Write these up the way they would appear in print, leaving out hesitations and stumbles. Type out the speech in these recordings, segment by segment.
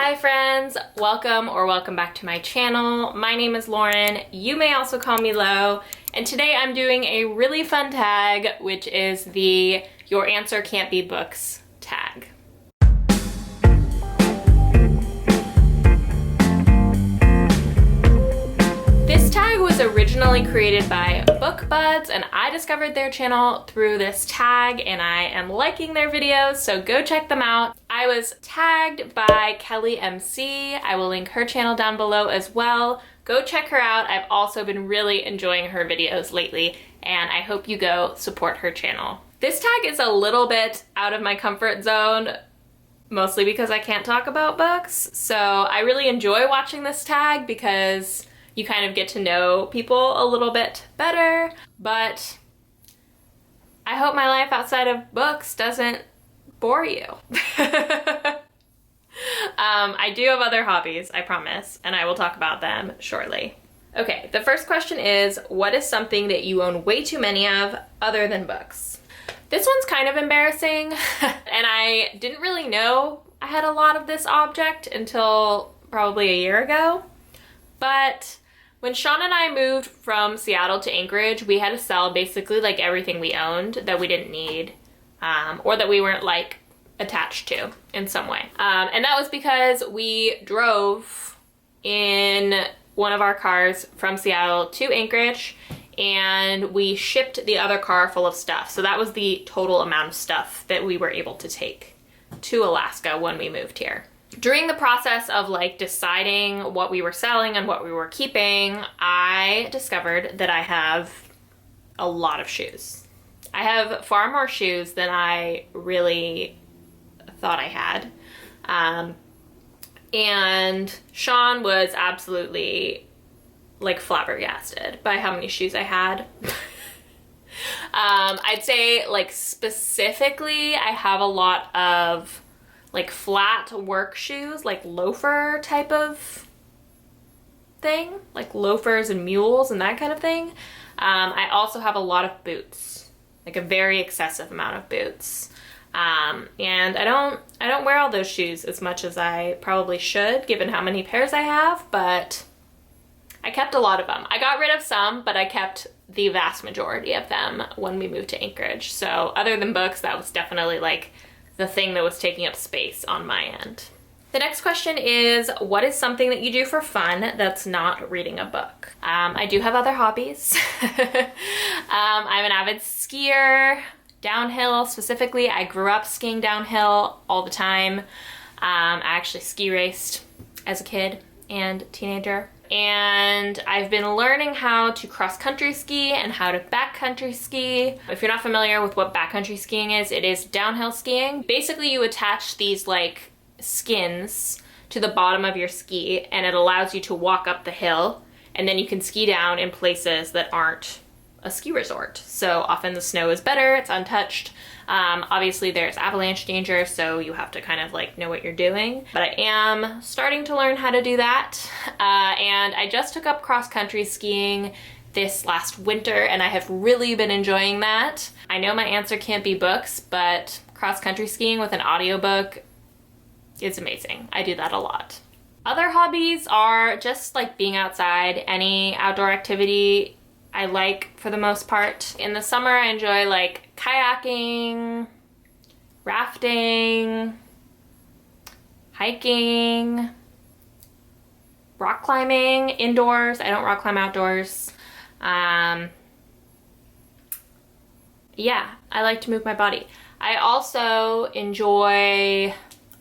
Hi friends, welcome back to my channel. My name is Lauren. You may also call me Lo, and today I'm doing a really fun tag, which is the Your Answer Can't Be Books tag. This tag was originally created by BookBuds, and I discovered their channel through this tag, and I am liking their videos, so go check them out. I was tagged by Kelly MC. I will link her channel down below as well. Go check her out. I've also been really enjoying her videos lately, and I hope you go support her channel. This tag is a little bit out of my comfort zone, mostly because I can't talk about books, so I really enjoy watching this tag because you kind of get to know people a little bit better, but I hope my life outside of books doesn't bore you. I do have other hobbies, I promise, and I will talk about them shortly. Okay, the first question is, what is something that you own way too many of other than books? This one's kind of embarrassing, and I didn't really know I had a lot of this object until probably a year ago, but when Sean and I moved from Seattle to Anchorage, we had to sell basically like everything we owned that we didn't need, or that we weren't like attached to in some way. And that was because we drove in one of our cars from Seattle to Anchorage, and we shipped the other car full of stuff. So that was the total amount of stuff that we were able to take to Alaska when we moved here. During the process of like deciding what we were selling and what we were keeping, I discovered that I have a lot of shoes. I have far more shoes than I really thought I had. And Sean was absolutely like flabbergasted by how many shoes I had. I'd say like specifically I have a lot of like flat work shoes, like loafer type of thing, like loafers and mules and that kind of thing. I also have a lot of boots, like a very excessive amount of boots. And I don't wear all those shoes as much as I probably should, given how many pairs I have, but I kept a lot of them. I got rid of some, but I kept the vast majority of them when we moved to Anchorage. So other than books, that was definitely like the thing that was taking up space on my end. The next question is, what is something that you do for fun that's not reading a book? I do have other hobbies. I'm an avid skier, downhill specifically. I grew up skiing downhill all the time. I actually ski raced as a kid and teenager. And I've been learning how to cross-country ski and how to backcountry ski. If you're not familiar with what backcountry skiing is, it is downhill skiing. Basically, you attach these like skins to the bottom of your ski, and it allows you to walk up the hill, and then you can ski down in places that aren't a ski resort. So often the snow is better, it's untouched. Obviously there's avalanche danger, so you have to kind of like know what you're doing. But I am starting to learn how to do that. And I just took up cross-country skiing this last winter, and I have really been enjoying that. I know my answer can't be books, but cross-country skiing with an audiobook is amazing. I do that a lot. Other hobbies are just like being outside, any outdoor activity I like for the most part. In the summer, I enjoy like kayaking, rafting, hiking, rock climbing indoors. I don't rock climb outdoors. Yeah, I like to move my body. I also enjoy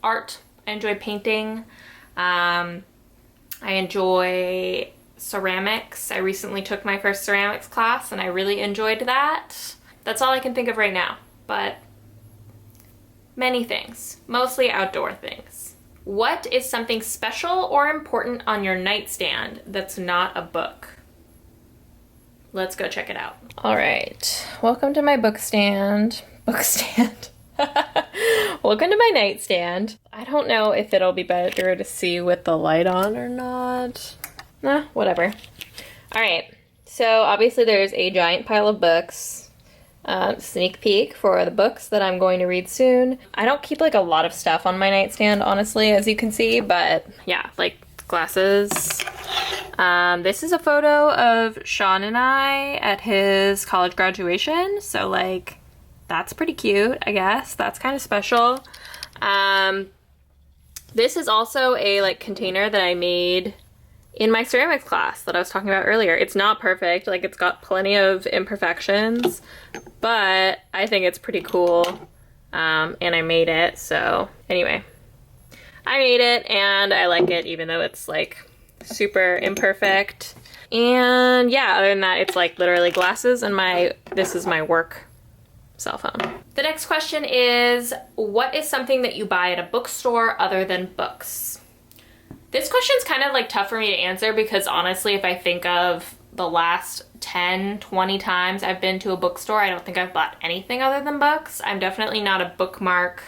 art. I enjoy painting. I enjoy ceramics. I recently took my first ceramics class and I really enjoyed that. That's all I can think of right now, but many things, mostly outdoor things. What is something special or important on your nightstand that's not a book? Let's go check it out. All right, welcome to my bookstand. Welcome to my nightstand. I don't know if it'll be better to see with the light on or not. Nah, whatever. All right, so obviously there's a giant pile of books. sneak peek for the books that I'm going to read soon. I don't keep like a lot of stuff on my nightstand, honestly, as you can see, but yeah, like glasses. This is a photo of Sean and I at his college graduation, so like that's pretty cute, I guess. That's kind of special. This is also a like container that I made in my ceramics class that I was talking about earlier. It's not perfect, like it's got plenty of imperfections, but I think it's pretty cool, and I made it, so anyway. I made it and I like it even though it's like super imperfect. And yeah, other than that, it's like literally glasses and this is my work cell phone. The next question is, what is something that you buy at a bookstore other than books? This question's kind of like tough for me to answer because honestly, if I think of the last 10, 20 times I've been to a bookstore, I don't think I've bought anything other than books. I'm definitely not a bookmark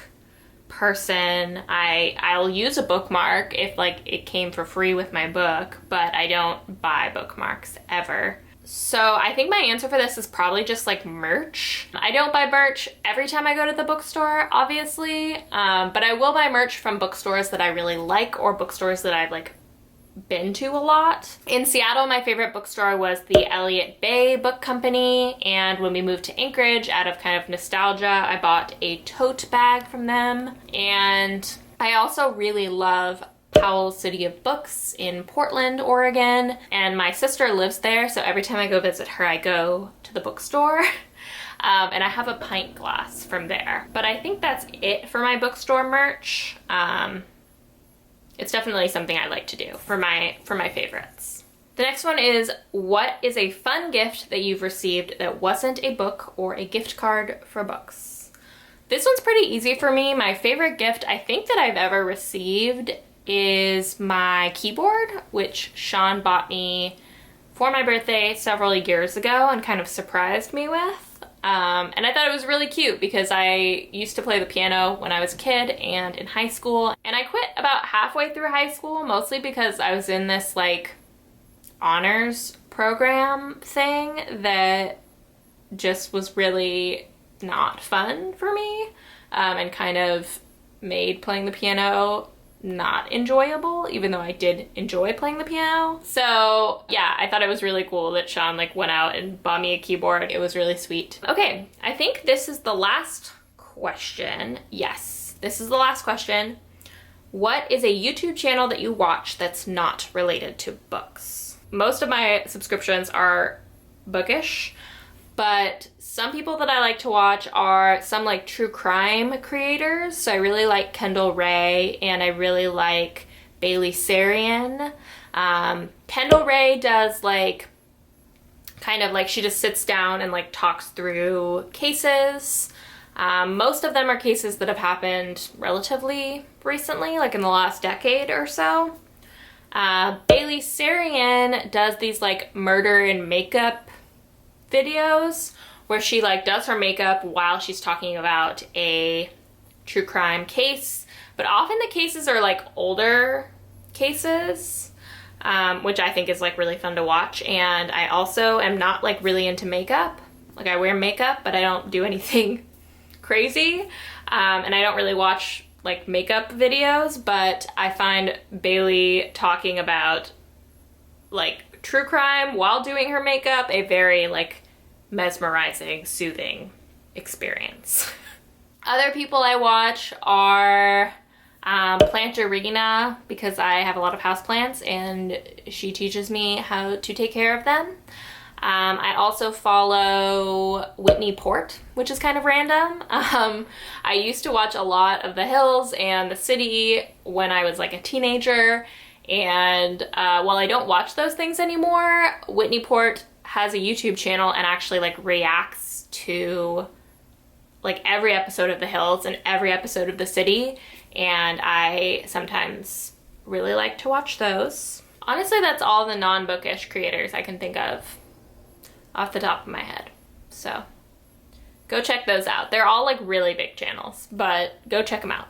person. I'll use a bookmark if like it came for free with my book, but I don't buy bookmarks ever. So I think my answer for this is probably just like merch. I don't buy merch every time I go to the bookstore, obviously, but I will buy merch from bookstores that I really like or bookstores that I've like been to a lot. In Seattle, my favorite bookstore was the Elliott Bay Book Company, and when we moved to Anchorage, out of kind of nostalgia, I bought a tote bag from them. And I also really love Powell's City of Books in Portland, Oregon, and my sister lives there, so every time I go visit her, I go to the bookstore. And I have a pint glass from there. But I think that's it for my bookstore merch. It's definitely something I like to do for my favorites. The next one is, what is a fun gift that you've received that wasn't a book or a gift card for books? This one's pretty easy for me. My favorite gift I think that I've ever received is my keyboard, which Sean bought me for my birthday several years ago and kind of surprised me with. And I thought it was really cute because I used to play the piano when I was a kid and in high school, and I quit about halfway through high school, mostly because I was in this like honors program thing that just was really not fun for me, and kind of made playing the piano not enjoyable, even though I did enjoy playing the piano. So yeah, I thought it was really cool that Sean like went out and bought me a keyboard. It was really sweet. Okay, I think this is the last question. Yes, this is the last question. What is a YouTube channel that you watch that's not related to books? Most of my subscriptions are bookish, but some people that I like to watch are some like true crime creators. So I really like Kendall Rae and I really like Bailey Sarian. Kendall Rae does like kind of like she just sits down and like talks through cases. Most of them are cases that have happened relatively recently, like in the last decade or so. Bailey Sarian does these like murder and makeup videos where she like does her makeup while she's talking about a true crime case, but often the cases are like older cases, which I think is like really fun to watch. And I also am not like really into makeup. Like I wear makeup, but I don't do anything crazy, and I don't really watch like makeup videos, but I find Bailey talking about like true crime while doing her makeup a very like mesmerizing, soothing experience. Other people I watch are Plantarina, because I have a lot of houseplants and she teaches me how to take care of them. I also follow Whitney Port, which is kind of random. I used to watch a lot of The Hills and The City when I was like a teenager, and while I don't watch those things anymore, Whitney Port has a YouTube channel and actually like reacts to like every episode of The Hills and every episode of The City, and I sometimes really like to watch those. Honestly, that's all the non-bookish creators I can think of off the top of my head. So go check those out. They're all like really big channels, but go check them out.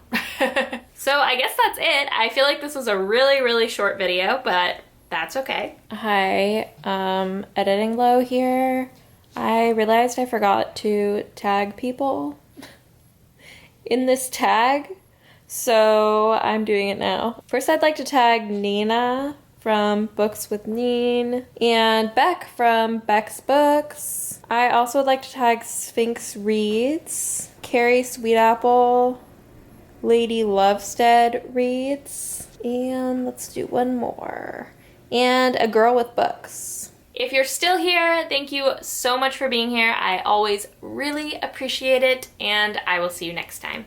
So I guess that's it. I feel like this was a really, really short video, but that's okay. Hi, editing low here. I realized I forgot to tag people in this tag, so I'm doing it now. First, I'd like to tag Nina from Books with Neen and Beck from Beck's Books. I also would like to tag Sphinx Reads, Carrie Sweetapple, Lady Lovestead Reads, and let's do one more. And A Girl with Books. If you're still here, thank you so much for being here. I always really appreciate it, and I will see you next time.